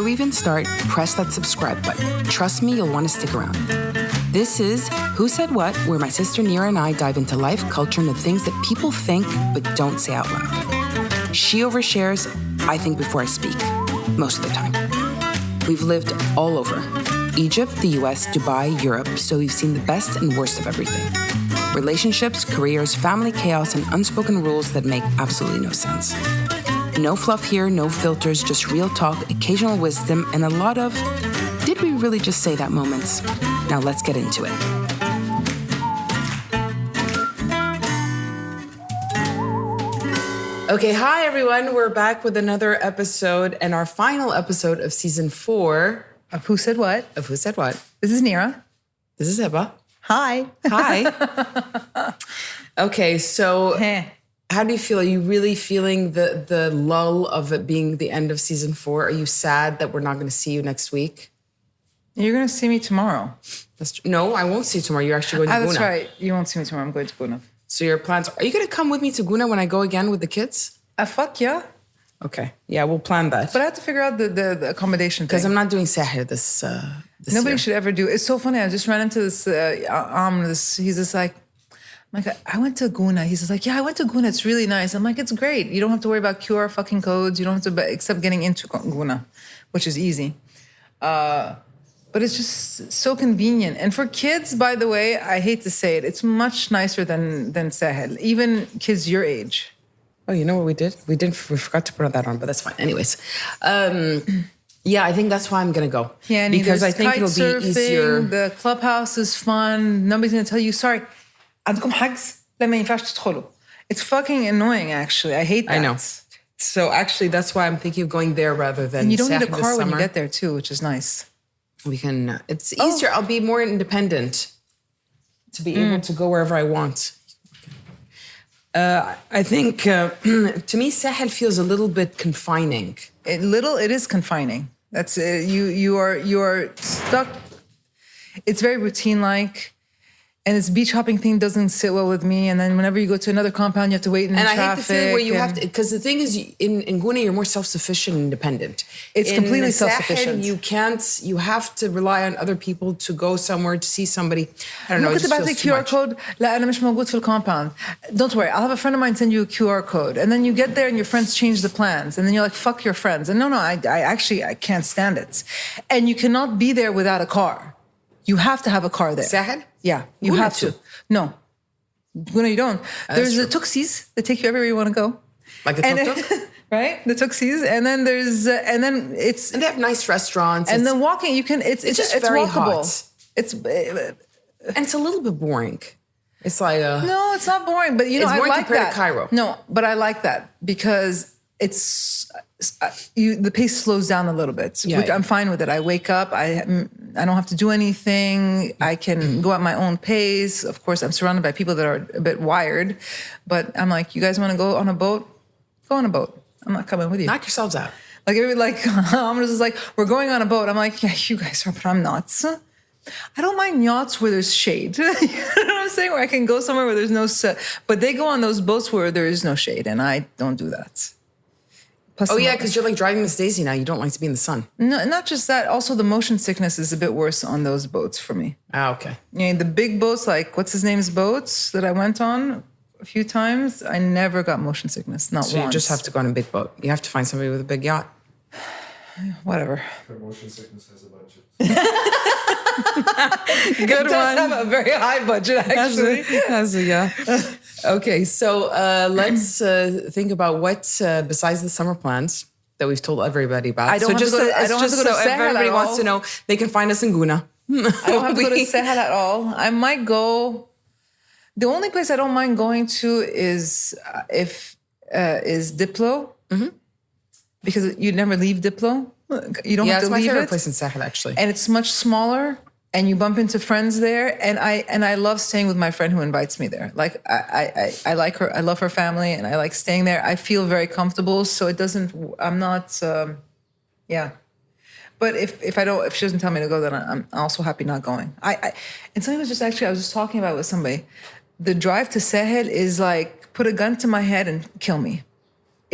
we even start, press that subscribe button. Trust me, you'll want to stick around. This is Who Said What, where my sister Nira and I dive into life, culture, and the things that people think but don't say out loud. She overshares, I think before I speak, most of the time. We've lived all over. Egypt, the US, Dubai, Europe, so we've seen the best and worst of everything. Relationships, careers, family chaos, and unspoken rules that make absolutely no sense. No fluff here, no filters, just real talk, occasional wisdom, and a lot of, did we really just say that moments? Now let's get into it. Okay, hi everyone. We're back with another episode and our final episode of season 4 of Who Said What? Of Who Said What? This is Nira. This is Eba. Hi. Hi. Okay, so how do you feel? Are you really feeling the lull of it being the end of season 4? Are you sad that we're not going to see you next week? You're going to see me tomorrow. No, I won't see you tomorrow. You're actually going to Gouna. That's right. You won't see me tomorrow. I'm going to Gouna. So your plans, are you going to come with me to Gouna when I go again with the kids? Fuck yeah. Okay. Yeah, we'll plan that. But I have to figure out the accommodation thing. Because I'm not doing Sahel this Nobody year. should ever do. It's so funny. I just ran into this, he's just like, I went to Gouna. He's just like, yeah, I went to Gouna. It's really nice. I'm like, it's great. You don't have to worry about QR fucking codes. You don't have to, except getting into Gouna, which is easy. But it's just so convenient. And for kids, by the way, I hate to say it, it's much nicer than Sahel. Even kids your age. Oh, you know what we did? We forgot to put that on, but that's fine. Anyways. Yeah, I think that's why I'm going to go. Yeah, and because I think it'll surfing, be easier. The clubhouse is fun. Nobody's going to tell you, sorry, عندكم حجز؟ لا ما ينفعش تدخلوا. It's fucking annoying, actually. I hate that. I know. So actually, that's why I'm thinking of going there rather than And you don't need a Sahel car when you get there, too, which is nice. We can, it's easier. I'll be more independent to be able to go wherever I want. I think, to me, Sahel feels a little bit confining. It is confining. That's you are stuck. It's very routine-like. And this beach hopping thing doesn't sit well with me. And then whenever you go to another compound, you have to wait in traffic. And I hate the feeling where you have to, because the thing is, in Gouna, you're more self-sufficient and independent. It's completely In self-sufficient. Sahel, you have to rely on other people to go somewhere to see somebody. I don't know, it ممكن just تبعت لي feels too QR much. code. لا أنا مش موجود في الcompound. Don't worry, I'll have a friend of mine send you a QR code. And then you get there and your friends change the plans. And then you're like, fuck your friends. And no, I can't stand it. And you cannot be there without a car. You have to have a car there. Sahel? Yeah, you Gouna have to. too. No. Gouna, you don't. There's the true. tuxis that take you everywhere you want to go. Like a tuk-tuk? Right? The tuxis. And then and then it's... And they have nice restaurants. And then walking, you can... It's just very walkable. hot. And it's a little bit boring. It's like No, it's not boring, but it's I boring like compared that. to Cairo. No, but I like that because it's the pace slows down a little bit. Yeah, which yeah. I'm fine with it. I wake up. I don't have to do anything. I can go at my own pace. Of course, I'm surrounded by people that are a bit wired, but I'm like, you guys want to go on a boat? Go on a boat. I'm not coming with you. Knock yourselves out. I'm just like, we're going on a boat. I'm like, yeah, you guys are, but I'm not. I don't mind yachts where there's shade. You know what I'm saying? Where I can go somewhere where there's no sun. But they go on those boats where there is no shade, and I don't do that. Plus, Oh, yeah, because you're like driving Miss Daisy now. You don't like to be in the sun. No, not just that. Also, the motion sickness is a bit worse on those boats for me. Ah, okay. You know, the big boats, like what's his name's boats that I went on a few times, I never got motion sickness. Not So once. you just have to go on a big boat. You have to find somebody with a big yacht. Whatever. Her motion sickness has a budget. Good one. Have a very high budget, actually. Yeah. Okay, so let's think about what, besides the summer plans that we've told everybody about. I don't have to go to- I don't have to go to Sahel at everybody wants all. to know, they can find us in Gouna. I don't have to go to Sahel at all. I might go. The only place I don't mind going to is Diplo, because you never leave Diplo. You don't Yeah, have it's to my leave favorite it, place in Sahel, actually. and it's much smaller. And you bump into friends there, and I love staying with my friend who invites me there. Like I like her, I love her family, and I like staying there. I feel very comfortable, so it doesn't. I'm not. Yeah. But if she doesn't tell me to go, then I'm also happy not going. And something was just actually, I was just talking about it with somebody. The drive to Sahel is like, put a gun to my head and kill me.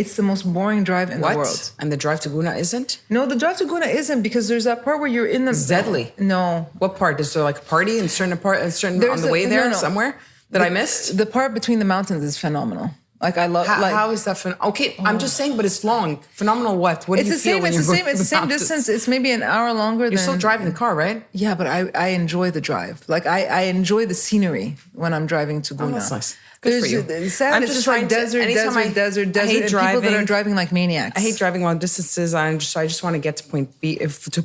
It's the most boring drive in the world. And the drive to Gouna isn't? No, the drive to Gouna isn't, because there's that part where you're in the... It's deadly. No. What part? Is there like a party in certain part, on the way there somewhere that I missed? The part between the mountains is phenomenal. Like, I love... How is that okay, I'm just saying, but it's long. Phenomenal what? What do you feel when you're going It's the same distance. It's maybe an hour longer than... You're still driving the car, right? Yeah, but I enjoy the drive. Like, I enjoy the scenery when I'm driving to Gouna. Oh, that's nice. Good for you. Sad, it's just like desert, desert, and people that are driving like maniacs. I hate driving long distances. I just want to get to point B, from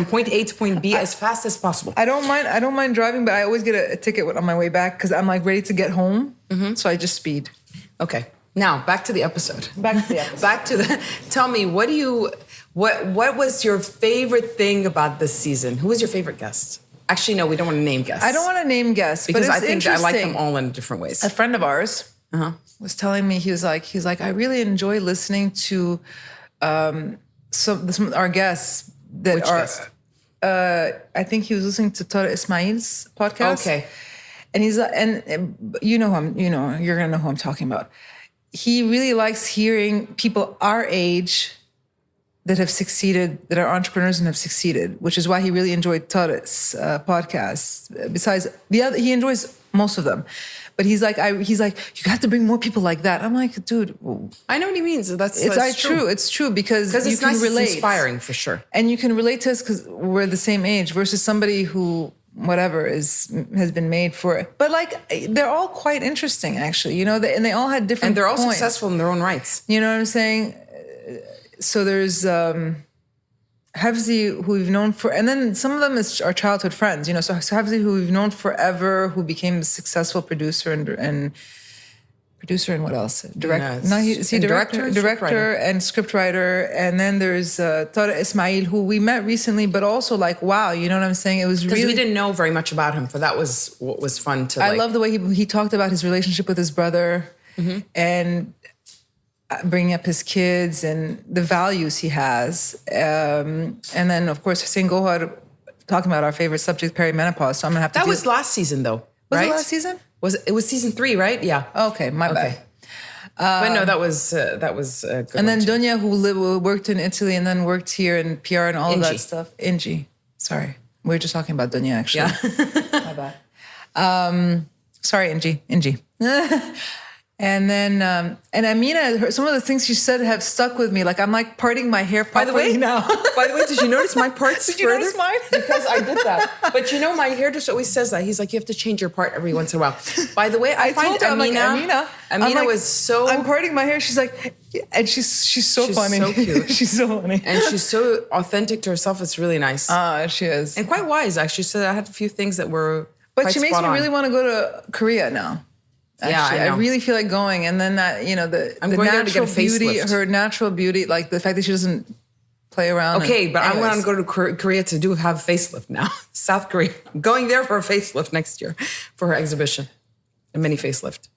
point A to point B as fast as possible. I don't mind driving, but I always get a ticket on my way back because I'm like ready to get home. So I just speed. Okay. Now back to the episode. Tell me, what was your favorite thing about this season? Who was your favorite guest? Actually, no, we don't want to name guests. I don't want to name guests because but I think I like them all in different ways. A friend of ours was telling me, he was like, I really enjoy listening to some our guests that Which are. guest? I think he was listening to Tara Ismail's podcast. Okay, and he's and you know him. You know, you're gonna know who I'm talking about. He really likes hearing people our age that have succeeded, that are entrepreneurs and have succeeded, which is why he really enjoyed Tarek's podcast. Besides he enjoys most of them, but he's like, you got to bring more people like that. I'm like, dude, I know what he means. That's true. It's true because you it's can nice, relate. it's inspiring for sure, and you can relate to us because we're the same age versus somebody who whatever has been made for it. But like, they're all quite interesting, actually. You know, and they all had different. And they're all points. successful in their own rights. You know what I'm saying? So there's Hafzi, who we've known for, and then some of them is our childhood friends. You know, so Hafzi, who we've known forever, who became a successful producer and what else? Director and scriptwriter. And then there's Tara Ismail, who we met recently, but also like, wow, you know what I'm saying? It was really, because we didn't know very much about him, but that was what was fun to. I love the way he talked about his relationship with his brother and bringing up his kids and the values he has. And then, of course, Hussein Gohar talking about our favorite subject, perimenopause. So I'm going to have to That was last season, though, Was right? it last season? It was season 3, right? Yeah. Okay, my bad. But no, that was good. And then Dunya, who worked in Italy and then worked here in PR and all of that Ingi. stuff. Ingi. Sorry. We were just talking about Dunya, actually. Yeah. My bad. Sorry, Ingi. And then, and Amina, some of the things she said have stuck with me. Like, I'm like parting my hair properly now. By the way, did you notice my parts Did you notice mine? Because I did that. But you know, my hairdresser always says that. He's like, you have to change your part every once in a while. By the way, I find told her, Amina was so... I'm parting my hair. She's like, and she's so funny. So cute. She's so funny. And she's so authentic to herself. It's really nice. She is. And quite wise, actually. So I had a few things that were But she makes me really want to go to Korea now. Actually, yeah, I really feel like going, and then that, you know, the going there to get a beauty, facelift. her natural beauty, like the fact that she doesn't play around. Okay, but I want to anyways. go to Korea to have a facelift now. South Korea. I'm going there for a facelift next year for her exhibition. A mini facelift.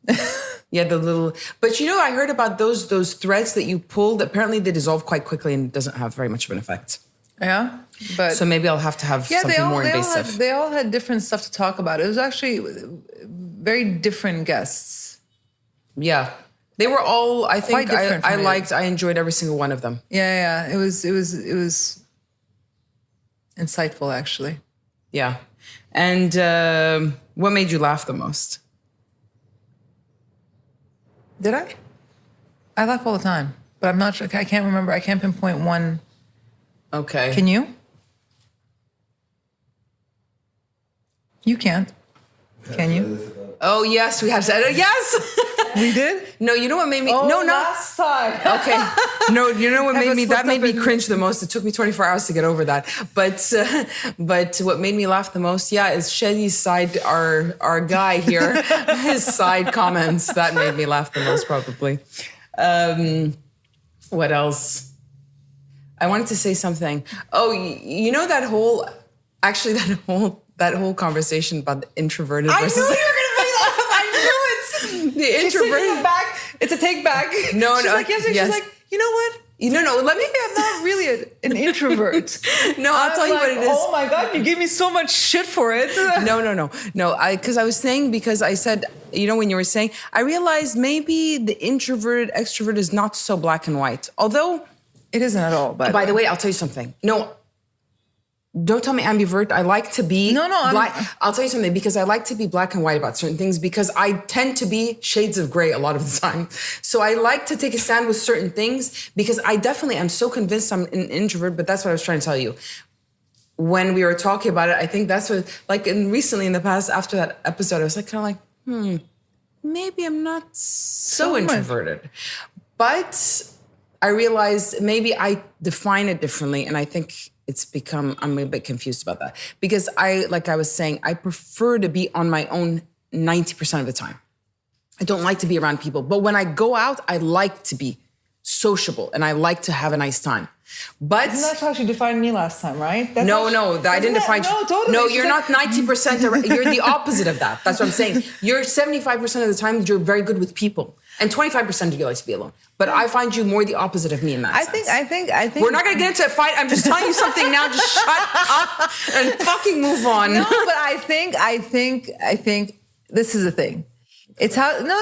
Yeah, the little... But you know, I heard about those threads that you pulled. Apparently they dissolve quite quickly and it doesn't have very much of an effect. Yeah, but... So maybe I'll have to have something more invasive. They all had different stuff to talk about. It was actually very different guests. Yeah. They were all, I think, Quite different I enjoyed every single one of them. Yeah. It was insightful, actually. Yeah. And what made you laugh the most? Did I? I laugh all the time, but I'm not sure. I can't remember. I can't pinpoint one. Okay. Can you? You can't. Can you? Oh, yes, we have said it. Yes. We did? No, you know what made me... Oh, no, last time. Okay. No, you know what That made me cringe the most? It took me 24 hours to get over that. But what made me laugh the most, is Shadi's side, our guy here, his side comments. That made me laugh the most, probably. What else? I wanted to say something. Oh, you know that whole conversation about the introverted versus... I knew you were going to bring that up. I knew it. The introverted... It's a take back. No. She's like, yes. She's like, you know what? No, let me. I'm not really an introvert. No, I'll tell you what it is. Oh my God, you gave me so much shit for it. No. Because I was saying, because I said, when you were saying, I realized maybe the introverted extrovert is not so black and white. Although it isn't at all. By the way, I'll tell you something. No, don't tell me ambivert. I like to be black. I'll tell you something, because I like to be black and white about certain things, because I tend to be shades of gray a lot of the time. So I like to take a stand with certain things, because I definitely am so convinced I'm an introvert, but that's what I was trying to tell you. When we were talking about it, I think that's what, recently in the past, after that episode, I was kind of maybe I'm not so introverted. But I realized maybe I define it differently, and I think I'm a bit confused about that. Because like I was saying, I prefer to be on my own 90% of the time. I don't like to be around people. But when I go out, I like to be sociable and I like to have a nice time. But isn't that how you defined me last time, right? I didn't define you. No, totally. No, you're not 90%. You're the opposite of that. That's what I'm saying. You're 75% of the time, you're very good with people. And 25% you like to be alone. But I find you more the opposite of me in that sense. I think we're not going to get into a fight. I'm just telling you something now. Just shut up and fucking move on. No, but I think this is the thing. It's how, no,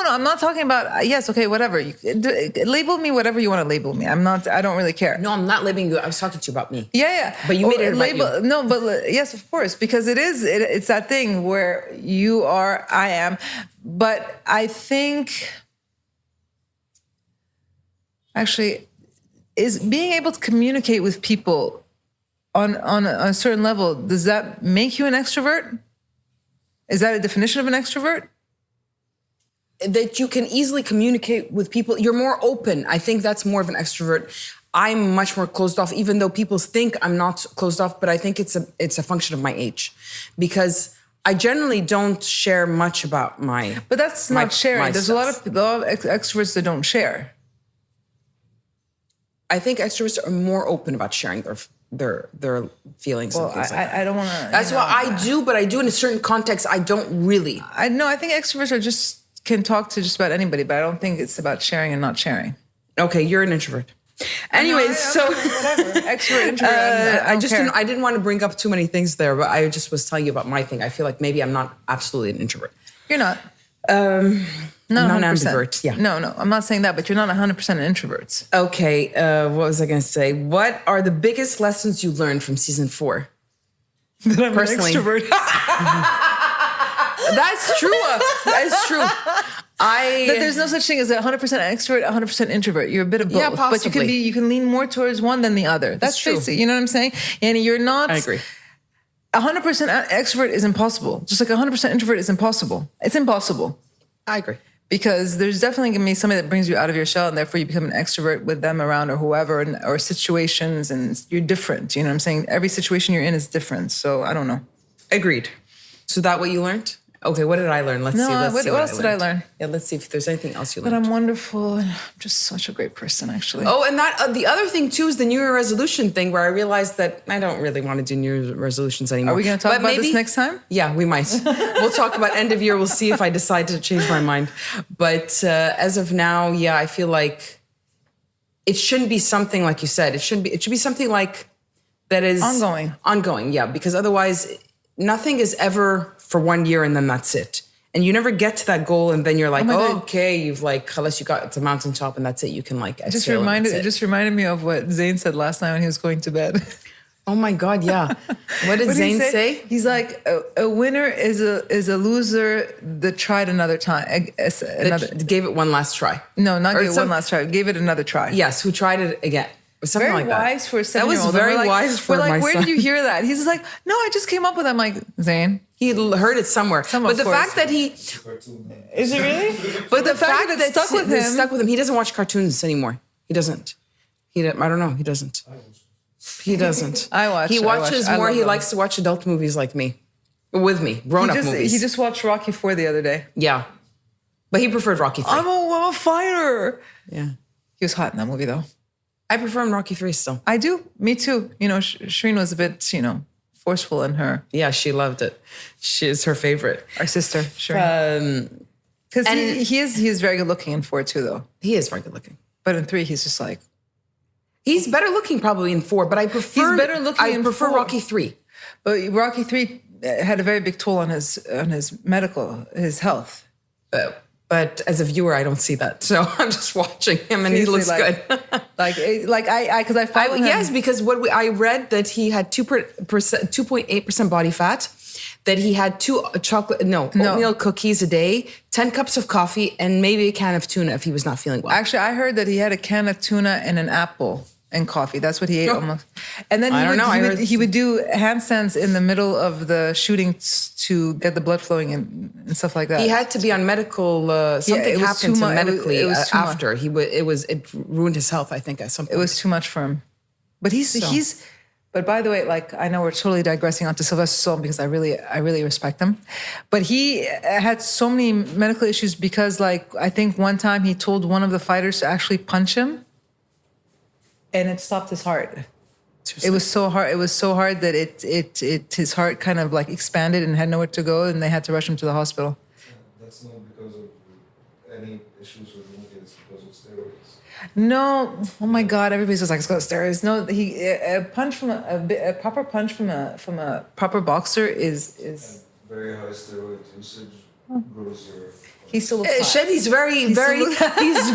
I'm not talking about, yes, okay, whatever. Label me whatever you want to label me. I don't really care. No, I'm not labeling you. I was talking to you about me. Yeah. But you made it about you. No, but yes, of course, because it's that thing where you are, I am. But I think, actually, is being able to communicate with people on a certain level, does that make you an extrovert? Is that a definition of an extrovert? That you can easily communicate with people. You're more open. I think that's more of an extrovert. I'm much more closed off, even though people think I'm not closed off, but I think it's a function of my age. Because I generally don't share much about my... But that's not sharing. There's a lot of extroverts that don't share. I think extroverts are more open about sharing their feelings and things like that. I don't want to... That's what I do, but I do in a certain context. I don't really. I think extroverts can talk to just about anybody, but I don't think it's about sharing and not sharing. Okay, you're an introvert. Anyways, so whatever. Extrovert, introvert. I didn't want to bring up too many things there, but I just was telling you about my thing. I feel like maybe I'm not absolutely an introvert. You're not. Not 100%. Ambivert, yeah. No, I'm not saying that, but you're not 100% an introvert. Okay, what was I going to say? What are the biggest lessons you learned from season 4? That I'm personally an extrovert. That's true. That's true. That there's no such thing as 100% extrovert, 100% introvert. You're a bit of both. Yeah, possibly. But you can lean more towards one than the other. That's true. Basic, you know what I'm saying? And you're not... I agree. 100% extrovert is impossible. Just like 100% introvert is impossible. It's impossible. I agree. Because there's definitely going to be somebody that brings you out of your shell, and therefore you become an extrovert with them around or whoever, or situations, and you're different. You know what I'm saying? Every situation you're in is different. So I don't know. Agreed. So that what you learned? Okay, what did I learn? Let's see. What else did I learn? Yeah, let's see if there's anything else you learned. That I'm wonderful and I'm just such a great person, actually. Oh, and that the other thing too is the New Year resolution thing, where I realized that I don't really want to do New Year resolutions anymore. Are we going to talk about this next time? Yeah, we might. We'll talk about end of year. We'll see if I decide to change my mind. But as of now, yeah, I feel like it shouldn't be something like you said. It should be something like that is ongoing. Yeah, because otherwise, nothing is ever for 1 year and then that's it. And you never get to that goal, and then you're like, okay, you've unless you got to mountaintop and that's it, you can it just reminded me of what Zayn said last night when he was going to bed. Oh my God, yeah. What did Zayn say? He's like, a winner is a loser that tried another time. Gave it one last try. No, not gave it one last try. Gave it another try. Yes, who tried it again. Something very like that. Wise for a 7-year-old. That was very wise for my son. Where did you hear that? He's just like, no, I just came up with it. I'm like, Zayn. He heard it somewhere. But the fact that he... Is it really? But the fact that it stuck with him. He doesn't watch cartoons anymore. He doesn't. I don't know. He doesn't. He doesn't. He watches more. He likes to watch adult movies like me. With me. Grown-up movies. He just watched Rocky 4 the other day. Yeah. But he preferred Rocky 3. I'm a fighter. Yeah. He was hot in that movie, though. I prefer him Rocky 3 still. I do. Me too. Shireen was a bit, forceful in her. Yeah, she loved it. She is her favorite. Our sister, Shireen. Because he is very good looking in 4 too, though. He is very good looking. But in 3, he's just like... He's better looking probably in 4, but I prefer. He's better looking in I prefer 4. Rocky 3. But Rocky 3 had a very big toll on his his health. But as a viewer, I don't see that. So I'm just watching him, and he looks Seriously, good. because I follow him. Yes, because I read that he had 2.8% body fat, that he had 2 oatmeal cookies a day, 10 cups of coffee, and maybe a can of tuna if he was not feeling well. Actually, I heard that he had a can of tuna and an apple and coffee. That's what he ate almost. And then he would do handstands in the middle of the shooting to get the blood flowing and stuff like that. He had to be on medical. Something happened to him medically after. It ruined his health, I think, at some point. It was too much for him. But he's. But by the way, like, I know we're totally digressing onto Sylvester Stallone because I really respect him. But he had so many medical issues because, like, I think one time he told one of the fighters to actually punch him, and it stopped his heart. Seriously? It was so hard. It was so hard that his heart kind of like expanded and had nowhere to go, and they had to rush him to the hospital. That's not because of any issues with the movie. It's because of steroids. No, oh my God! Everybody's just like, it's got steroids. No, a punch from a proper punch from a proper boxer is very high steroid usage grows your. He still looks hot. Shed, he's very well versed. He's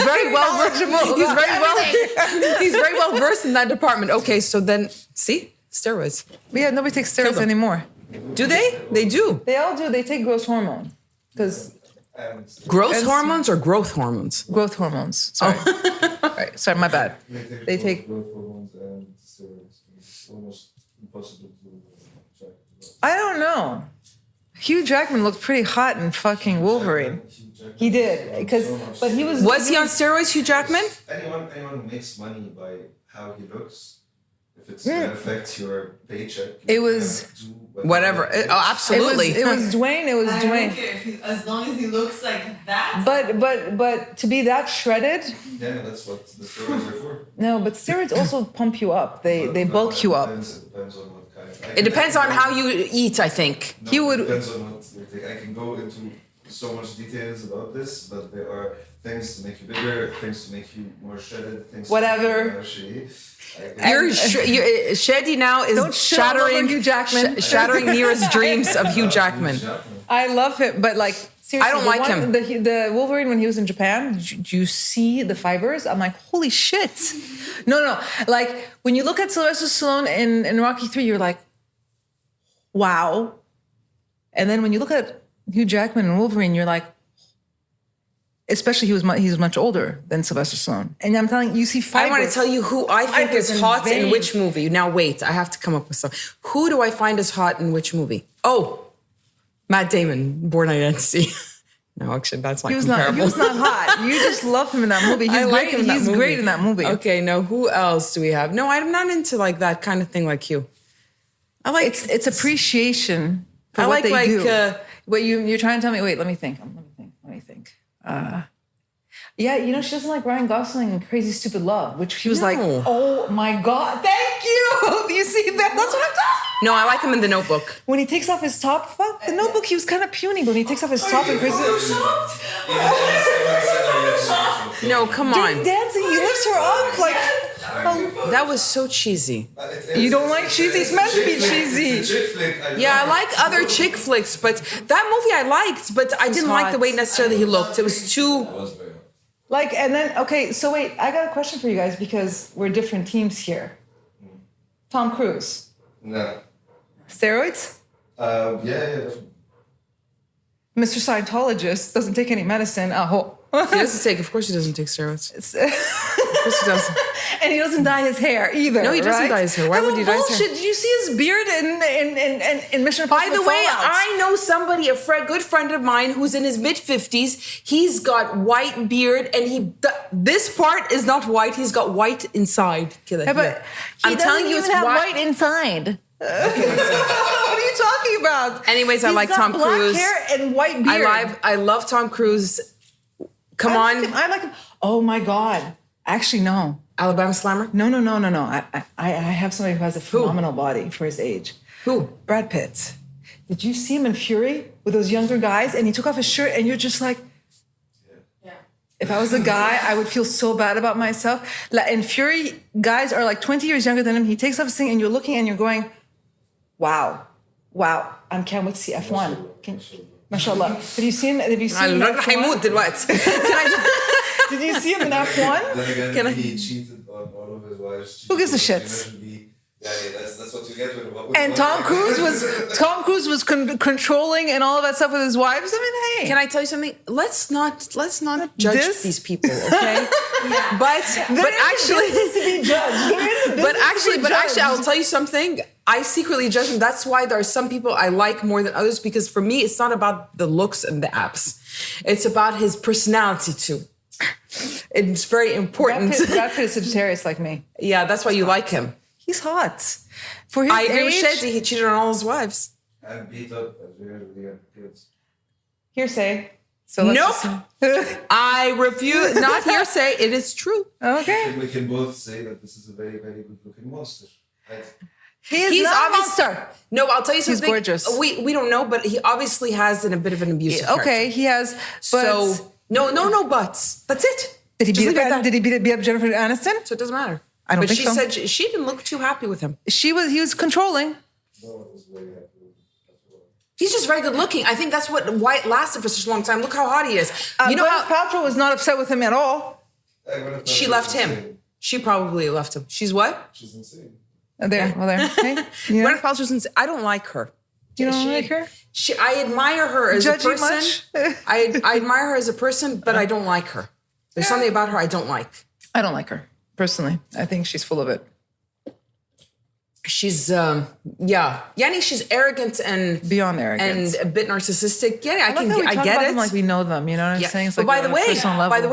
very well versed in that department. Okay, so then see steroids. But yeah, nobody takes steroids anymore. Do they? They do. They all do. They take growth hormone because. Growth hormones or growth hormones? Growth hormones. Sorry. Right. Sorry, my bad. They take growth hormones and steroids. It's almost impossible to check. I don't know. Hugh Jackman looked pretty hot in fucking Wolverine. He did, but he was. Was he on steroids, Hugh Jackman? Anyone who makes money by how he looks, if it's going to affect your paycheck, it was whatever. Absolutely. It was Dwayne. It was I Dwayne. don't care as long as he looks like that. But to be that shredded. Yeah, that's what the steroids are for. No, but steroids also pump you up. They bulk you up. It depends on what kind. It depends on how you eat, I think. No, it depends on what you take. I can go into so much details about this, but there are things to make you bigger, things to make you more shredded, things whatever. You're Sheddy now is shattering Hugh Jackman. shattering Nira's dreams of Hugh Jackman. I love him, but like seriously, I don't like him. The Wolverine when he was in Japan, did you see the fibers? I'm like, holy shit! No. Like when you look at Sylvester Stallone in Rocky 3, you're like, wow. And then when you look at Hugh Jackman and Wolverine, you're like, especially he's much older than Sylvester Stallone. And I'm telling you, see fibers. I want to tell you who I think is hot in which movie. Now wait, I have to come up with some. Who do I find is hot in which movie? Oh, Matt Damon, Born Identity. No, actually, that's not comparable. He was not hot. You just love him in that movie. He's great. He's great in that movie. Okay, no, who else do we have? No, I'm not into like that kind of thing like you. I like it's appreciation for what they do. Wait, you're trying to tell me? Wait, let me think. Yeah, you know, she doesn't like Ryan Gosling in Crazy Stupid Love, which she was like, oh my God, thank you. Do you see that? That's what I'm talking. No, I like him in The Notebook. When he takes off his top, fuck, The Notebook, he was kind of puny, but when he takes off his top in Crazy No, come on. During dancing, he lifts her up like. That was so cheesy. You don't like cheesy? It's meant to be cheesy. Yeah, I like other chick flicks, but that movie I liked, but I didn't like the way necessarily he looked. It was too... Like, and then, okay, so wait, I got a question for you guys because we're different teams here. Tom Cruise. No. Steroids? Yeah, definitely. Mr. Scientologist doesn't take any medicine. He doesn't take, of course he doesn't take steroids. Of course he doesn't. And he doesn't dye his hair either. No, he doesn't dye his hair. Why would he dye his hair? Did you see his beard in Mission Impossible? By the way, I know somebody, good friend of mine, who's in his mid-50s. He's got white beard, and this part is not white. He's got white inside. Yeah, but I'm telling you, it's white inside. What are you talking about? Anyways, I like Tom Cruise. Black hair and white beard. I love Tom Cruise. Come on. I like him. Oh my God. Actually, no. Alabama Slammer? No. I have somebody who has a phenomenal body for his age. Who? Brad Pitt. Did you see him in Fury with those younger guys? And he took off his shirt, and you're just like, yeah. If I was a guy, I would feel so bad about myself. Like in Fury, guys are like 20 years younger than him. He takes off his thing and you're looking and you're going, wow, I can't wait to see F1. MashaAllah. Have you seen him in حيموت F1? دلوقتي. Did you see him in F1? Then again, he cheated on all of his wives. Who gives a shit? That's what you get with And Tom Cruise was controlling and all of that stuff with his wives. I mean, hey. Can I tell you something? Let's not judge these people, okay? But actually, I'll tell you something. I secretly judge them. That's why there are some people I like more than others, because for me, it's not about the looks and the abs. It's about his personality too. It's very important. Brad Pitt is Sagittarius like me. Yeah, that's why you like him. He's hot. For his I agree age, with Shadi. He cheated on all his wives. And beat up Algerian kids. Hearsay. So let's I refuse. Not hearsay. It is true. Okay. We can both say that this is a very, very good-looking monster. Right? He's not a monster. No, I'll tell you something. He's gorgeous. We don't know, but he obviously has a bit of an abusive character. Okay, he has. But So no buts. That's it. did he Just beat leave it at up? that. Did he beat up Jennifer Aniston? So it doesn't matter. I don't but think she so. said she didn't look too happy with him. He was controlling. No one was very happy with him. He's just very good looking. I think that's why it lasted for such a long time. Look how hot he is. You know Gwyneth how Paltrow was not upset with him at all. she left him. She probably left him. She's what? She's insane. There. Hey, yeah. Gwyneth Paltrow's. I don't like her. You don't like her? I admire her as a Judge you person. much? I admire her as a person, but I don't like her. There's something about her I don't like. I don't like her personally. I think she's full of it. She's Yani, she's arrogant and Beyond arrogance. and a bit narcissistic. Yeah, I like how we I talk get about it. them like we know them. You know what I'm saying? It's But like by the on a way, personal level.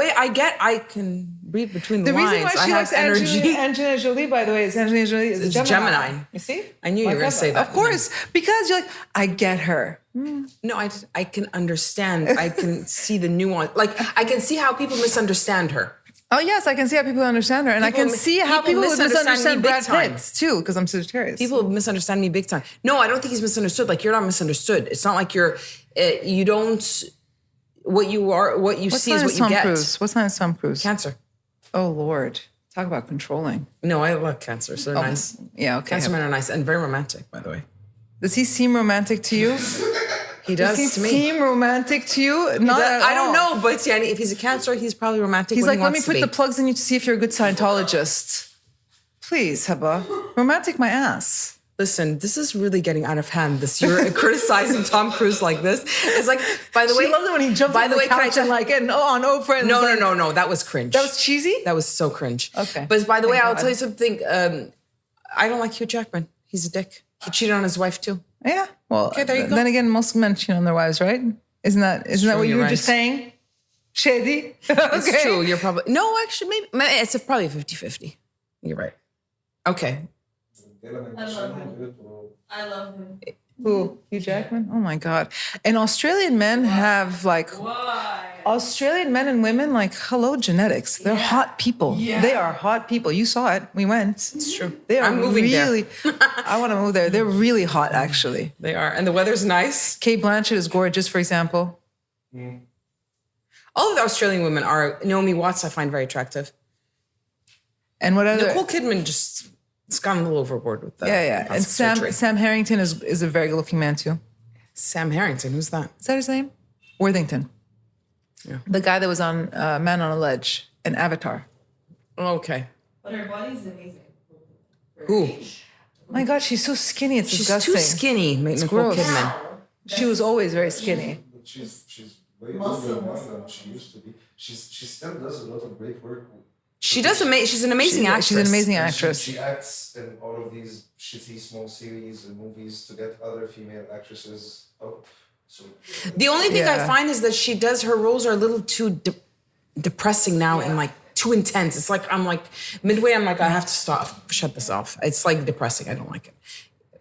I can read between the, The lines. reason why she I likes have energy. Angelina Jolie, by the way, is Angelina Jolie is It's a Gemini. Gemini. You see? I knew you were going to say that. Of course, because you're like, I get her. No, I can understand. I can see the nuance. Like I can see how people misunderstand her. Oh yes, I can see how people understand her, and I can see how people would misunderstand me Brad big time. Pitt too, because I'm Sagittarius. People misunderstand me big time. No, I don't think he's misunderstood. Like you're not misunderstood. It's not like you're. You don't. What you are, what you see is what you get. What sign is Tom Cruise? Cancer. Oh Lord, talk about controlling. No, I love Cancer. So they're nice. Yeah, okay. Cancer men are nice and very romantic, by the way. Does he seem romantic to you? He does Does to he me. seem romantic to you? Not at all. I don't know, but Yani, if he's a Cancer, he's probably romantic. He's when like, he let me wants to put be. the plugs in you to see if you're a good Scientologist. Please, Heba. Romantic my ass. Listen, this is really getting out of hand. You're criticizing Tom Cruise like this. It's like, by the way, She loved it when he jumped on the couch and like and on Oprah. And was like, No. That was cringe. That was cheesy? That was so cringe. Okay. But by the way, Thank I'll God. tell you something. I don't like Hugh Jackman. He's a dick. He cheated on his wife too. Yeah. Well, Okay, there you go. then again, most men cheat on their wives, right? Isn't that true, what you you're were just right. saying? Shady? It's Okay. true. You're probably no. Actually, maybe it's probably 50-50. You're right. Okay. I love him. Who? Hugh Jackman? Oh my God. And Australian men have like, Why? Australian men and women, like, hello, genetics. They're hot people. Yeah. They are hot people. You saw it. We went. It's true. They are I'm moving really, there. I want to move there. They're really hot, actually. They are, and the weather's nice. Kate Blanchett is gorgeous, for example. All of the Australian women are. Naomi Watts, I find very attractive. And what other? Nicole Kidman just. It's gone a little overboard with that. Yeah. And Sam Harrington is a very good-looking man, too. Sam Harrington, who's that? Is that his name? Worthington. Yeah. The guy that was on Man on a Ledge and Avatar. Okay. But her body's amazing. Who? My God, she's so skinny. It's She's disgusting. too skinny, Nicole gross. Kidman. She was always very skinny. But she's way older now than she used to be. She still does a lot of great work. She does she's an amazing actress. She's an amazing And actress. She acts in all of these shitty small series and movies to get other female actresses up. So The only thing Yeah. I find is that she does her roles are a little too depressing now and like too intense. It's like I'm like midway. I'm like I have to shut this off. It's like depressing. I don't like it,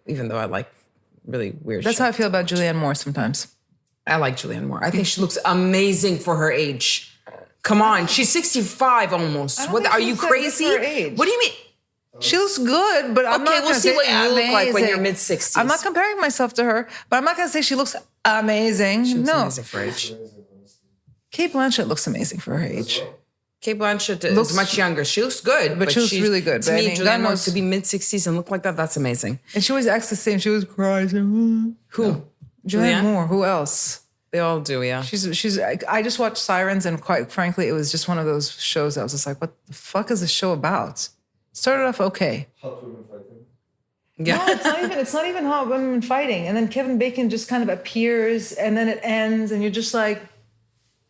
even though I like really weird. That's shit. how I feel about Julianne Moore sometimes. I like Julianne Moore. I think she looks amazing for her age. Come on, she's 65 almost. I don't What think are she you looks that good crazy? for her age. What do you mean? She looks good, but I'm Okay, not we'll gonna see say what you look like when you're amazing. mid-60s. I'm not comparing myself to her, but I'm not going to say she looks amazing. She looks no. amazing for her age. Kate Blanchett looks amazing for her age. Kate Blanchett Looks- is much younger. She looks good, but she looks really good. To But I me, mean, Julianne God Moore knows- to be mid-60s and look like that, that's amazing. And she always acts the same. She always cries. Who? Julianne Julianne? Moore. Who else? They all do, yeah. She's. I just watched Sirens, and quite frankly, it was just one of those shows. I was just like, "What the fuck is this show about?" Started off okay. Hot women fighting. Yeah. No, it's not even hot women fighting. And then Kevin Bacon just kind of appears, and then it ends, and you're just like,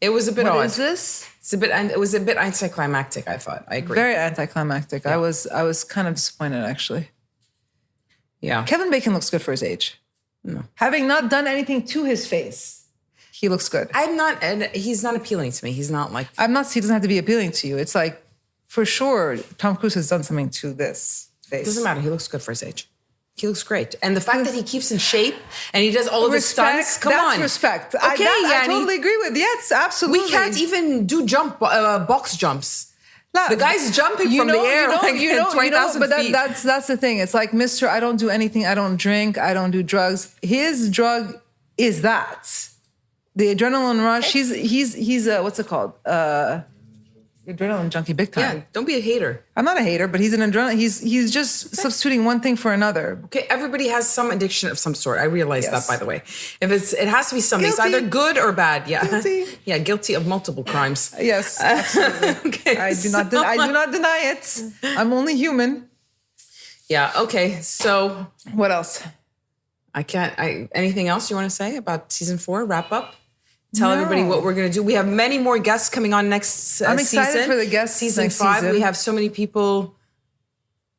It was a bit "What odd. is this?" It was a bit anticlimactic, I thought. I agree. Very anticlimactic. I was kind of disappointed actually. Yeah. Kevin Bacon looks good for his age. No. Having not done anything to his face, he looks good. He's not appealing to me. He's not like, He doesn't have to be appealing to you. It's like, for sure, Tom Cruise has done something to this face. it doesn't matter. He looks good for his age. He looks great. And the fact that he keeps in shape and he does all of his stunts, come that's on. respect. Okay, I Yanni. totally agree with. Yes, absolutely. We can't even do box jumps. The guy's jumping from the air like 20,000 but feet. that's the thing. It's like, Mr. I don't do anything. I don't drink. I don't do drugs. His drug is that. The adrenaline rush. He's what's it called? Adrenaline junkie, big time. Yeah, don't be a hater. I'm not a hater, but he's an adrenaline. He's just substituting one thing for another. Okay, everybody has some addiction of some sort. I realize Yes. that, by the way. It has to be something. It's Guilty. either good or bad. Yeah, Guilty. yeah, guilty of multiple crimes. Yes, absolutely. Okay, I do not deny it. I'm only human. Yeah. Okay. So What else? Anything else you want to say about season 4? Wrap up. Tell No. everybody what we're going to do. We have many more guests coming on next I'm excited season. for the guests Season next 5. season. We have so many people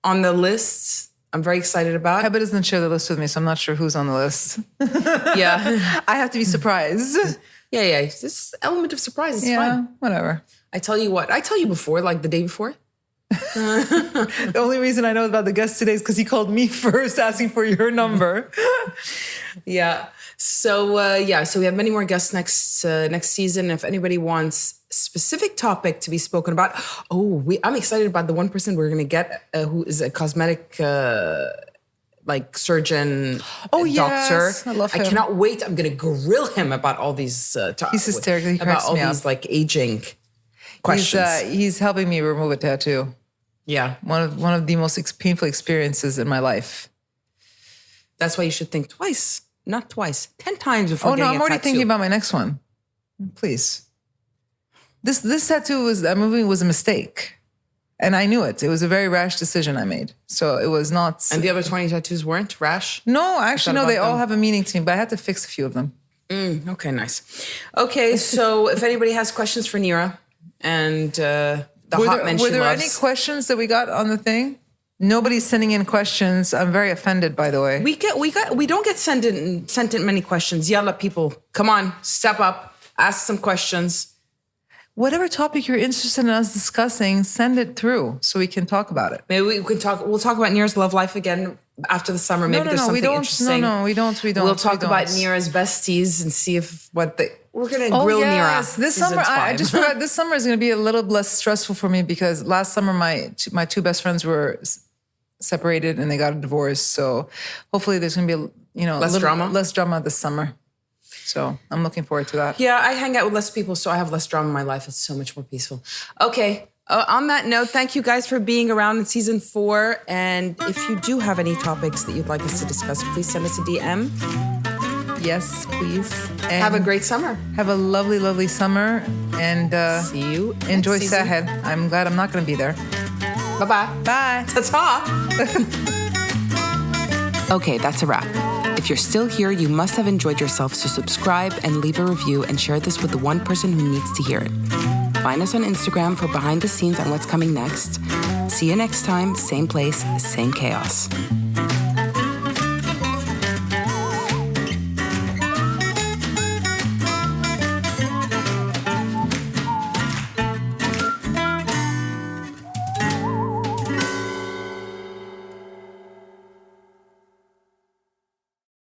on the list. I'm very excited about. Heba doesn't share the list with me, so I'm not sure who's on the list. Yeah. I have to be surprised. Yeah. This element of surprise is Yeah, fun. whatever. I tell you what. I tell you before, like the day before. The only reason I know about the guest today is because he called me first asking for your number. Yeah. So so we have many more guests next season. If anybody wants specific topic to be spoken about, I'm excited about the one person we're going to get who is a cosmetic surgeon, doctor. I love him. I cannot wait. I'm going to grill him about all these He's hysterical. He about cracks all me these up. aging questions. He's helping me remove a tattoo. Yeah. One of the most painful experiences in my life. That's why you should think twice. Not twice, 10 times before Oh no, getting I'm a already tattoo. thinking about my next one. Please. This tattoo that movie was a mistake. And I knew it. It was a very rash decision I made. So it was not. And the other 20 tattoos weren't rash? No, actually, no, about they all them? have a meaning to me, but I had to fix a few of them. Okay, nice. Okay, so if anybody has questions for Nira and the hot men she Were there loves. any questions that we got on the thing? Nobody's sending in questions. I'm very offended, by the way. We don't get sent in many questions. Yalla, people, come on, step up, ask some questions. Whatever topic you're interested in us discussing, send it through so we can talk about it. Maybe we can talk. We'll talk about Nira's love life again after the summer. Maybe there's something interesting. No, we don't. We'll talk about Nira's besties and see if we're gonna grill Nira. This Season summer, I 5. just forgot. This summer is going to be a little less stressful for me because last summer my two best friends were separated and they got a divorce. So hopefully there's going to be Less drama this summer. So I'm looking forward to that. Yeah, I hang out with less people, so I have less drama in my life. It's so much more peaceful. Okay. On that note, thank you guys for being around in season 4. And if you do have any topics that you'd like us to discuss, please send us a DM. Yes, please. And Have a great summer. have a lovely, lovely summer. And See you. enjoy next season. Sahel. I'm glad I'm not going to be there. Bye-bye. Bye. Ta-ta. Okay, that's a wrap. If you're still here, you must have enjoyed yourself, so subscribe and leave a review and share this with the one person who needs to hear it. Find us on Instagram for behind the scenes on what's coming next. See you next time, same place, same chaos.